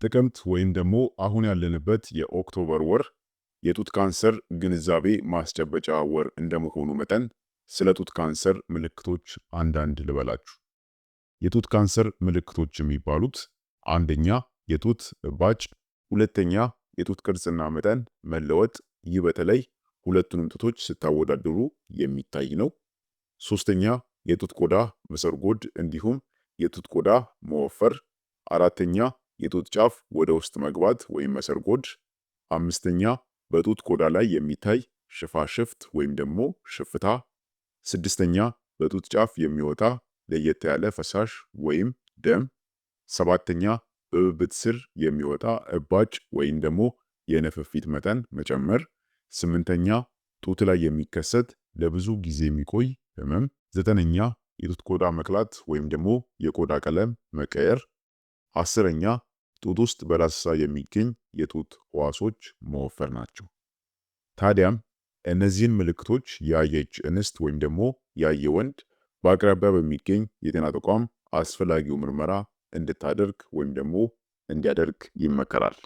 ጥቅምት ወይም ደግሞ አሁን ያለንበት የኦክቶበር ወር የጡት ካንሰር ግንዛቤ ማስጨበጫ ወር እንደመሆኑ መጠን ስለ ጡት ካንሰር ምልክቶች አንዳንድ ልበላችሁ። የጡት ካንሰር ምልክቶች የሚባሉት አንደኛ የጡት እባጭ፣ ሁለተኛ የጡት ቅርጽና መጠን መለወጥ፣ ይህ በተለይ ሁለቱንም ጡቶች ስታወዳድሩ የሚታይ ነው። ሶስተኛ የጡት ቆዳ መሰርጎድ እንዲሁም የጡት ቆዳ መወፈር። አራተኛ የጡት ጫፍ ወደ ውስጥ መግባት ወይም መሰርጎድ። አምስተኛ በጡት ቆዳ ላይ የሚታይ ሽፋሽፍት ወይም ደግሞ ሽፍታ። ስድስተኛ በጡት ጫፍ የሚወጣ ለየት ያለ ፈሳሽ ወይም ደም። ሰባተኛ በብብት ስር የሚወጣ እባጭ ወይም ደግሞ የንፍፊት መጠን መጨመር። ስምንተኛ ጡት ላይ የሚከሰት ለብዙ ጊዜ የሚቆይ ህመም። ዘጠነኛ የጡት ቆዳ መቅላት ወይም ደግሞ የቆዳ ቀለም መቀየር። አስረኛ ጡት ውስጥ በዳሰሳ የሚገኝ የጡት ህዋሶች መወፈር ናቸው። ታዲያም እነዚህን ምልክቶች ያየች እንስት ወይም ደግሞ ያየ ወንድ በአቅራቢያ በሚገኝ የጤና ተቋም አስፈላጊው ምርመራ እንድታደርግ ወይም ደግሞ እንዲያደርግ ይመከራል።